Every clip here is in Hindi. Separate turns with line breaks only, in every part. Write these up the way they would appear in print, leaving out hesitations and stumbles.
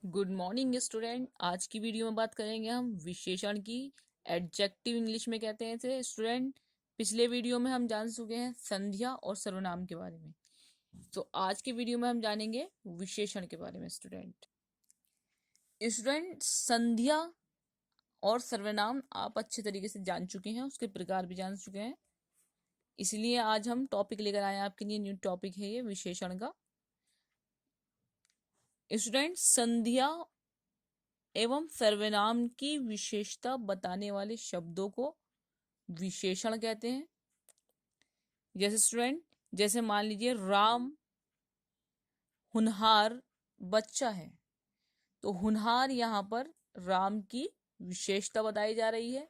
Good morning student. आज की वीडियो में बात करेंगे हम विशेषण की। एडजेक्टिव इंग्लिश में कहते हैं इसे स्टूडेंट। पिछले वीडियो में हम जान चुके हैं संध्या और सर्वनाम के बारे में। तो आज की वीडियो में हम जानेंगे विशेषण के बारे में स्टूडेंट। संध्या और सर्वनाम आप अच्छे तरीके से जान चुके हैं, उसके प्रकार भी जान चुके हैं, इसलिए आज हम टॉपिक लेकर आए हैं आपके लिए। न्यू टॉपिक है ये विशेषण का। स्टूडेंट, संध्या एवं सर्वनाम की विशेषता बताने वाले शब्दों को विशेषण कहते हैं। जैसे मान लीजिए राम होनहार बच्चा है, तो होनहार यहाँ पर राम की विशेषता बताई जा रही है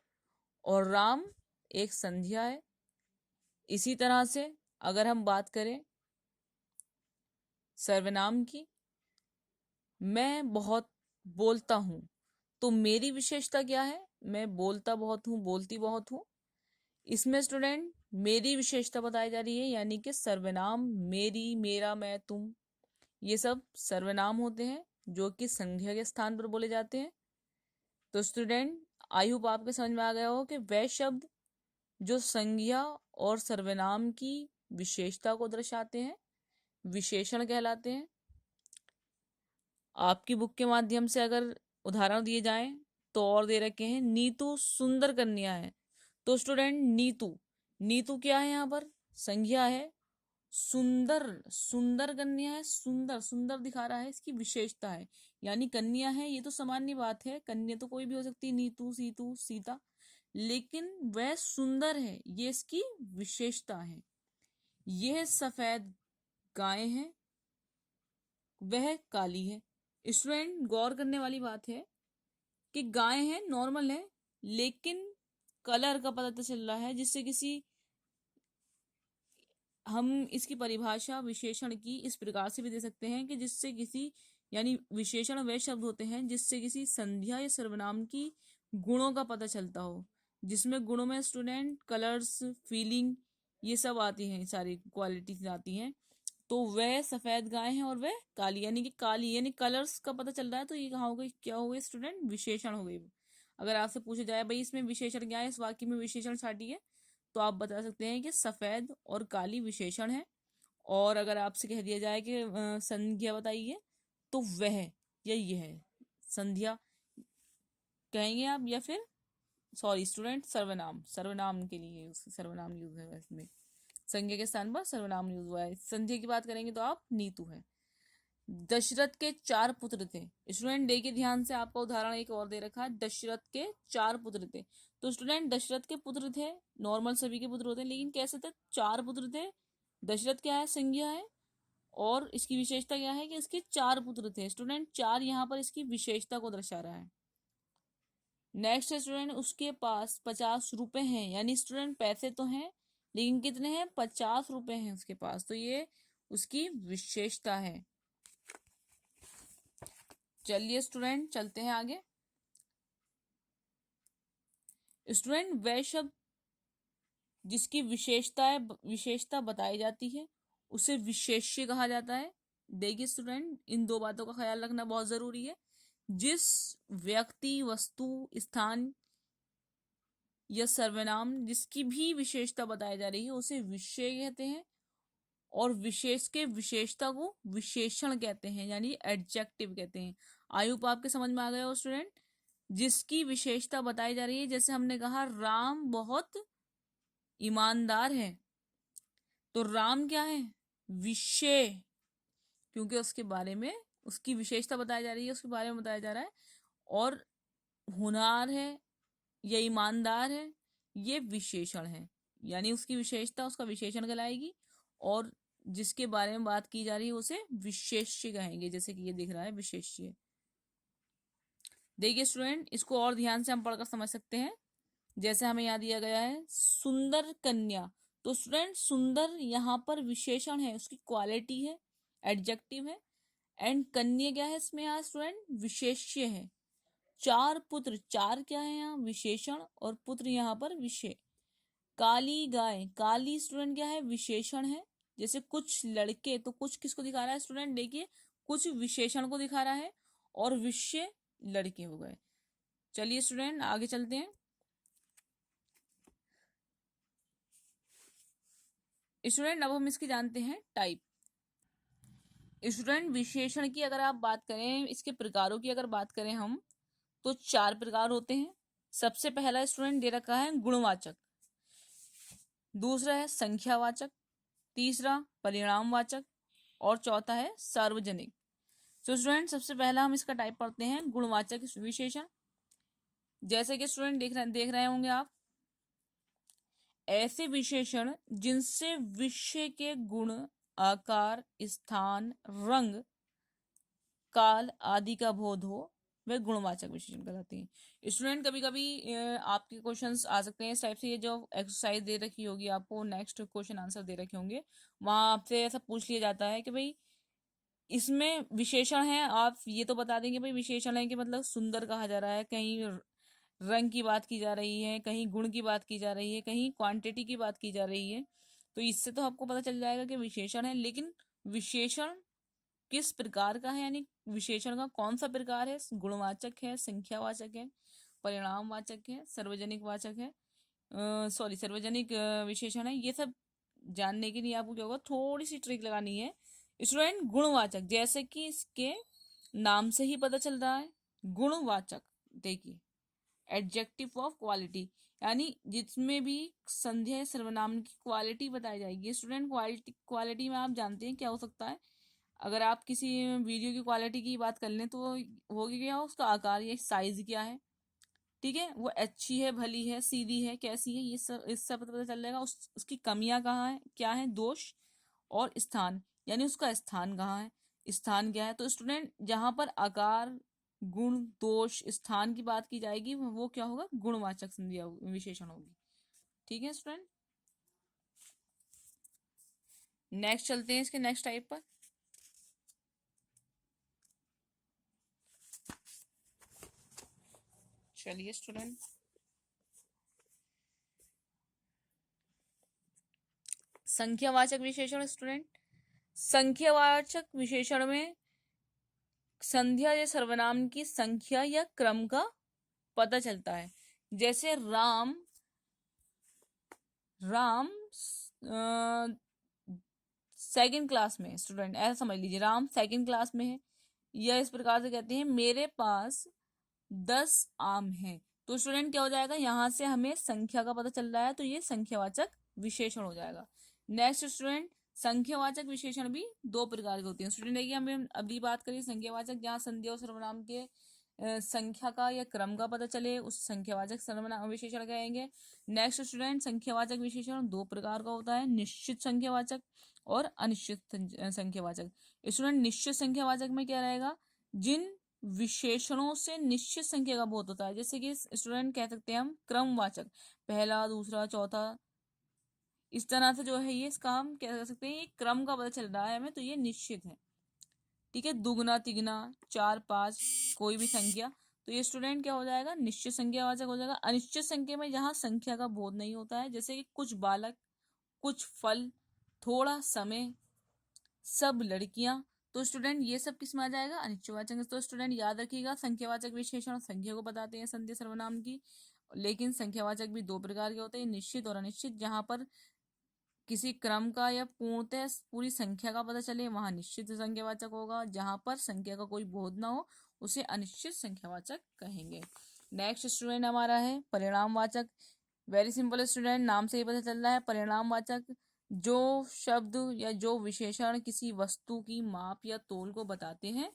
और राम एक संध्या है। इसी तरह से अगर हम बात करें सर्वनाम की, मैं बहुत बोलता हूँ, तो मेरी विशेषता क्या है? मैं बोलता बहुत हूँ, बोलती बहुत हूँ। इसमें स्टूडेंट मेरी विशेषता बताई जा रही है, यानी कि सर्वनाम मेरी, मेरा, मैं, तुम, ये सब सर्वनाम होते हैं जो कि संज्ञा के स्थान पर बोले जाते हैं। तो स्टूडेंट आई होप आपके समझ में आ गया हो कि वह शब्द जो संज्ञा और सर्वनाम की विशेषता को दर्शाते हैं विशेषण कहलाते हैं। आपकी बुक के माध्यम से अगर उदाहरण दिए जाएं तो और दे रखे हैं, नीतू सुंदर कन्या है। तो स्टूडेंट नीतू, नीतू क्या है? यहाँ पर संज्ञा है। सुंदर, सुंदर कन्या है। सुंदर, सुंदर दिखा रहा है, इसकी विशेषता है। यानी कन्या है, ये तो सामान्य बात है, कन्या तो कोई भी हो सकती है, नीतू, सीतू, सीता, लेकिन वह सुंदर है, ये इसकी विशेषता है। यह सफेद गाय है, वह काली है। स्टूडेंट गौर करने वाली बात है कि गाय है, नॉर्मल है, लेकिन कलर का पता चल रहा है, जिससे किसी हम इसकी परिभाषा विशेषण की इस प्रकार से भी दे सकते हैं कि जिससे किसी, यानी विशेषण वे शब्द होते हैं जिससे किसी संध्या या सर्वनाम की गुणों का पता चलता हो, जिसमें गुणों में स्टूडेंट कलर्स, फीलिंग, ये सब आती हैं, सारी क्वालिटीज आती हैं। तो वह सफेद गाय है और वह काली, यानी कि काली, यानी कलर्स का पता चल रहा है। तो ये कहाँ हो गई, क्या हो गई स्टूडेंट? विशेषण हो गई। अगर आपसे पूछा जाए भाई इसमें विशेषण क्या है, इस वाक्य में विशेषण छाटिए, तो आप बता सकते हैं कि सफेद और काली विशेषण है। और अगर आपसे कह दिया जाए कि संज्ञा बताइए, तो वह या यह है संध्या कहेंगे आप, या फिर सॉरी स्टूडेंट सर्वनाम, सर्वनाम के लिए सर्वनाम यूज है, इसमें संज्ञा के स्थान पर सर्वनाम यूज हुआ है। संध्या की बात करेंगे तो आप नीतू है। दशरथ के 4 पुत्र थे। स्टूडेंट देखिए ध्यान से, आपका उदाहरण एक और दे रखा है, दशरथ के 4 पुत्र थे। तो स्टूडेंट दशरथ के पुत्र थे, नॉर्मल सभी के पुत्र होते हैं, लेकिन कैसे थे? 4 पुत्र थे। दशरथ क्या है? संज्ञा है, और इसकी विशेषता क्या है कि इसके 4 पुत्र थे। स्टूडेंट 4 यहाँ पर इसकी विशेषता को दर्शा रहा है। नेक्स्ट है स्टूडेंट, उसके पास 50 रुपए हैं, यानी स्टूडेंट पैसे तो हैं, लेकिन कितने हैं? 50 रुपए हैं उसके पास, तो ये उसकी विशेषता है। चलिए स्टूडेंट चलते हैं आगे। स्टूडेंट वह शब्द जिसकी विशेषता बताई जाती है उसे विशेष्य कहा जाता है। देखिए स्टूडेंट, इन दो बातों का ख्याल रखना बहुत जरूरी है। जिस व्यक्ति, वस्तु, स्थान या सर्वनाम जिसकी भी विशेषता बताई जा रही है उसे विशेष्य कहते हैं, और विशेष के विशेषता को विशेषण कहते हैं, यानी एडजेक्टिव कहते हैं। आई होप आपके समझ में आ गया हो स्टूडेंट। जिसकी विशेषता बताई जा रही है, जैसे हमने कहा राम बहुत ईमानदार है, तो राम क्या है? विषय, क्योंकि उसके बारे में, उसकी विशेषता बताई जा रही है, उसके बारे में बताया जा रहा है। और होनहार है या ईमानदार है, ये विशेषण है, यानी उसकी विशेषता उसका विशेषण कहलाएगी, और जिसके बारे में बात की जा रही है उसे विशेष्य कहेंगे, जैसे कि ये दिख रहा है विशेष्य। देखिए स्टूडेंट, इसको और ध्यान से हम पढ़कर समझ सकते हैं। जैसे हमें यहाँ दिया गया है सुंदर कन्या, तो स्टूडेंट सुंदर यहाँ पर विशेषण है, उसकी क्वालिटी है, एडजेक्टिव है। एंड कन्या क्या है इसमें? यहाँ स्टूडेंट विशेष्य है। 4 पुत्र, 4 क्या है यहाँ? विशेषण, और पुत्र यहाँ पर विषय। काली गाय, काली स्टूडेंट क्या है? विशेषण है। जैसे कुछ लड़के, तो कुछ किसको दिखा रहा है स्टूडेंट? देखिए कुछ विशेषण को दिखा रहा है, और विषय लड़के हो गए। चलिए स्टूडेंट आगे चलते हैं। स्टूडेंट अब हम इसकी जानते हैं टाइप। स्टूडेंट विशेषण की अगर आप बात करें, इसके प्रकारों की अगर बात करें हम, तो 4 प्रकार होते हैं। सबसे पहला स्टूडेंट दे रखा है गुणवाचक, दूसरा है संख्यावाचक, तीसरा परिणामवाचक और चौथा है सार्वजनिक। तो स्टूडेंट सबसे पहला हम इसका टाइप पढ़ते हैं गुणवाचक विशेषण। जैसे कि स्टूडेंट देख रहे होंगे आप, ऐसे विशेषण जिनसे विषय के गुण, आकार, स्थान, रंग, काल आदि का बोध हो, वे गुणवाचक विशेषण कहलाते हैं। स्टूडेंट कभी कभी आपके क्वेश्चंस आ सकते हैं इस टाइप से। ये जो एक्सरसाइज दे रखी होगी आपको, नेक्स्ट क्वेश्चन आंसर दे रखे होंगे, वहां आपसे ऐसा पूछ लिया जाता है कि भाई इसमें विशेषण है, आप ये तो बता देंगे भाई विशेषण है कि मतलब सुंदर कहा जा रहा है, कहीं रंग की बात की जा रही है, कहीं गुण की बात की जा रही है, कहीं क्वांटिटी की बात की जा रही है। तो इससे तो आपको पता चल जाएगा कि विशेषण है। लेकिन विशेषण किस प्रकार का है, यानी विशेषण का कौन सा प्रकार है, गुणवाचक है, संख्यावाचक है, परिणामवाचक है, सार्वजनिक वाचक है, सार्वजनिक विशेषण है, ये सब जानने के लिए आपको क्या होगा, थोड़ी सी ट्रिक लगानी है। स्टूडेंट गुणवाचक, जैसे कि इसके नाम से ही पता चल रहा है, गुणवाचक देखिए एडजेक्टिव ऑफ क्वालिटी, यानी जिसमें भी संध्या या सर्वनाम की क्वालिटी बताई जाएगी। स्टूडेंट क्वालिटी में आप जानते हैं क्या हो सकता है, अगर आप किसी वीडियो की क्वालिटी की बात कर लें तो होगी क्या, उसका आकार या साइज क्या है, ठीक है, वो अच्छी है, भली है, सीधी है, कैसी है, ये सब इससे पता चल जाएगा। उसकी कमियां कहाँ है, क्या है, दोष, और स्थान, यानी उसका स्थान कहाँ है, स्थान क्या है। तो स्टूडेंट जहां पर आकार, गुण, दोष, स्थान की बात की जाएगी वो क्या होगा, गुणवाचक संज्ञा विशेषण होगी। ठीक है स्टूडेंट, नेक्स्ट चलते हैं इसके नेक्स्ट टाइप पर। चलिए स्टूडेंट, संख्यावाचक विशेषण। स्टूडेंट संख्यावाचक विशेषण में संध्या या सर्वनाम की संख्या या क्रम का पता चलता है। जैसे राम सेकंड क्लास में है। स्टूडेंट ऐसा समझ लीजिए, राम सेकंड क्लास में है, या इस प्रकार से कहते हैं मेरे पास 10 आम हैं। तो स्टूडेंट क्या हो जाएगा, यहाँ से हमें संख्या का पता चल रहा है, तो ये संख्यावाचक विशेषण हो जाएगा। नेक्स्ट स्टूडेंट, संख्यावाचक विशेषण भी 2 प्रकार के होते हैं। स्टूडेंट देखिए, हमें अभी बात करिए संख्यावाचक, जहाँ संध्या और सर्वनाम के संख्या का या क्रम का पता चले, उस संख्यावाचक सर्वनाम विशेषण कहेंगे। नेक्स्ट स्टूडेंट, संख्यावाचक विशेषण 2 प्रकार का होता है, निश्चित संख्यावाचक और अनिश्चित संख्यावाचक। स्टूडेंट निश्चित संख्यावाचक में क्या रहेगा, जिन विशेषणों से निश्चित संख्या का बोध होता है। जैसे कि स्टूडेंट कह सकते हैं हम क्रमवाचक, पहला, दूसरा, चौथा, इस तरह से जो है ये इसका हम क्या कह सकते हैं, ये क्रम का पता चल रहा है हमें, तो ये निश्चित है। ठीक है, दुगना, तिगना, 4, 5, कोई भी संख्या, तो ये स्टूडेंट क्या हो जाएगा, निश्चित संख्यावाचक हो जाएगा। अनिश्चित संख्या में जहाँ संख्या का बोध नहीं होता है, जैसे कि कुछ बालक, कुछ फल, थोड़ा समय, सब लड़कियां, तो स्टूडेंट ये सब किस में आ जाएगा, अनिश्चयवाचक। तो स्टूडेंट याद रखिएगा, संख्यावाचक विशेषण संख्या को बताते हैं संध्या सर्वनाम की, लेकिन संख्यावाचक भी 2 प्रकार के होते हैं, निश्चित और अनिश्चित। जहां पर किसी क्रम का या पूर्णतः पूरी संख्या का पता चले, वहां निश्चित संख्यावाचक होगा। जहां पर संख्या का कोई बोध ना हो, उसे अनिश्चित संख्यावाचक कहेंगे। नेक्स्ट स्टूडेंट हमारा है परिणामवाचक। वेरी सिंपल स्टूडेंट, नाम से ही पता चल रहा है, परिणामवाचक जो शब्द या जो विशेषण किसी वस्तु की माप या तोल को बताते हैं,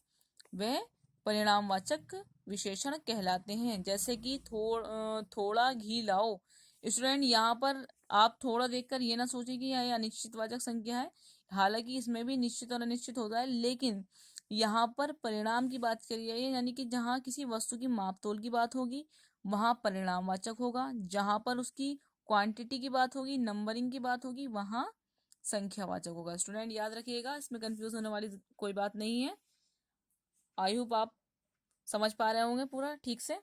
वह परिणामवाचक विशेषण कहलाते हैं। जैसे कि थोड़ा घी लाओ। स्टूडेंट यहाँ पर आप थोड़ा देखकर ये ना सोचें कि यह अनिश्चितवाचक संख्या है, हालांकि इसमें भी निश्चित और अनिश्चित होता है, लेकिन यहाँ पर परिणाम की बात करी है, यानी कि जहाँ किसी वस्तु की माप तोल की बात होगी वहां परिणामवाचक होगा, जहां पर उसकी क्वांटिटी की बात होगी, नंबरिंग की बात होगी, वहां संख्यावाचक होगा। स्टूडेंट याद रखिएगा, इसमें कंफ्यूज होने वाली कोई बात नहीं है। आई होप आप समझ पा रहे होंगे पूरा ठीक से।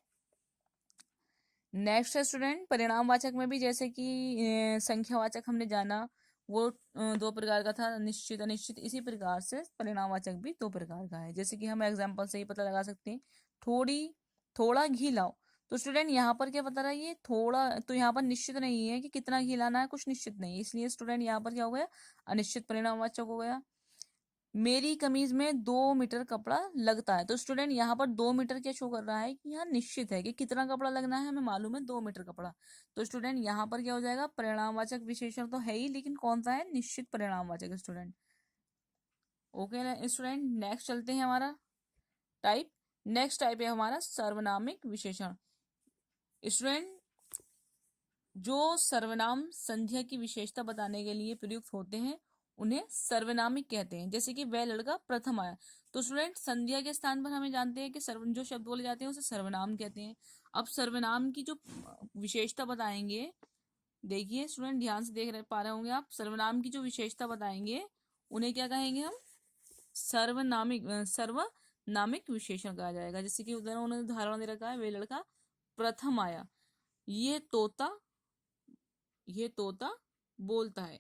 नेक्स्ट है स्टूडेंट परिणामवाचक में भी, जैसे कि संख्यावाचक हमने जाना, वो दो प्रकार का था, निश्चित अनिश्चित। इसी प्रकार से परिणामवाचक भी दो प्रकार का है। जैसे कि हम एग्जाम्पल से ही पता लगा सकते हैं, थोड़ी थोड़ा घी लाओ। तो स्टूडेंट यहाँ पर क्या बता रहा है, ये थोड़ा, तो यहाँ पर निश्चित नहीं है कि कितना घी लाना है, कुछ निश्चित नहीं है, इसलिए स्टूडेंट यहाँ पर क्या हो गया, अनिश्चित परिणामवाचक हो गया। मेरी कमीज में 2 मीटर कपड़ा लगता है। तो स्टूडेंट यहाँ पर 2 मीटर क्या शो कर रहा है कि यहाँ निश्चित है कि कितना कपड़ा लगना है, हमें मालूम है 2 मीटर कपड़ा। तो स्टूडेंट यहाँ पर क्या हो जाएगा, परिणामवाचक विशेषण तो है ही, लेकिन कौन सा है, निश्चित परिणामवाचक स्टूडेंट। ओके स्टूडेंट, नेक्स्ट चलते हैं हमारा टाइप। नेक्स्ट टाइप है हमारा सर्वनामिक विशेषण। स्टूडेंट, जो सर्वनाम संध्या की विशेषता बताने के लिए प्रयुक्त होते हैं उन्हें सर्वनामिक कहते हैं। जैसे कि वह लड़का प्रथम आया। तो स्टूडेंट, संध्या के स्थान पर हमें जानते हैं कि जो शब्द बोले जाते हैं उसे सर्वनाम कहते हैं। अब सर्वनाम की जो विशेषता बताएंगे, देखिए स्टूडेंट ध्यान से देख पा रहे होंगे आप, सर्वनाम की जो विशेषता बताएंगे उन्हें क्या कहेंगे हम, सर्वनामिक विशेषण कहा जाएगा। जैसे कि उदाहरण दे रखा है, वे लड़का प्रथम आया, ये तोता बोलता है।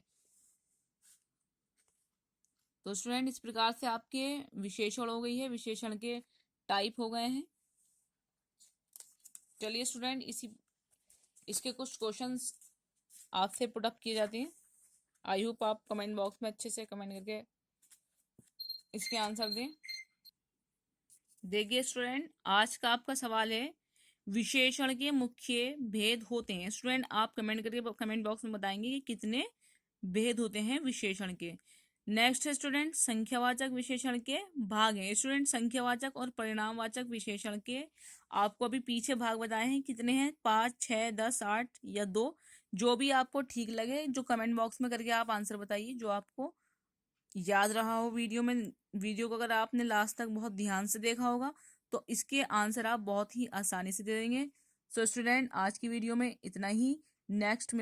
तो स्टूडेंट, इस प्रकार से आपके विशेषण हो गई है, विशेषण के टाइप हो गए हैं। चलिए स्टूडेंट, इसके कुछ क्वेश्चंस आपसे पुट अप किए जाते हैं। आई होप आप कमेंट बॉक्स में अच्छे से कमेंट करके इसके आंसर दें। देखिए स्टूडेंट, आज का आपका सवाल है, विशेषण के मुख्य भेद होते हैं। स्टूडेंट, आप कमेंट करके कमेंट बॉक्स में बताएंगे कि कितने भेद होते हैं विशेषण के। नेक्स्ट है स्टूडेंट, संख्यावाचक विशेषण के भाग हैं। स्टूडेंट, संख्यावाचक और परिणामवाचक विशेषण के आपको अभी पीछे भाग बताए हैं, कितने हैं, 5, 6, 10, 8 या 2, जो भी आपको ठीक लगे, जो कमेंट बॉक्स में करके आप आंसर बताइए, जो आपको याद रहा हो वीडियो को अगर आपने लास्ट तक बहुत ध्यान से देखा होगा तो इसके आंसर आप बहुत ही आसानी से दे देंगे। सो स्टूडेंट, आज की वीडियो में इतना ही। नेक्स्ट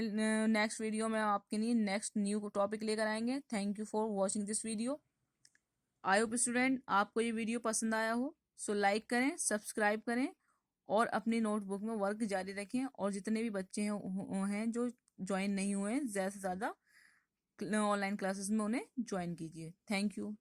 वीडियो में आपके लिए नेक्स्ट न्यू टॉपिक लेकर आएंगे। Thank you for watching this video. I hope student आपको ये वीडियो पसंद आया हो। सो लाइक करें, सब्सक्राइब करें और अपनी नोटबुक में वर्क जारी रखें। और जितने भी बच्चे हैं जो ज्वाइन नहीं हुए हैं, ज़्यादा से ज़्यादा ऑनलाइन क्लासेस में उन्हें ज्वाइन कीजिए। Thank you.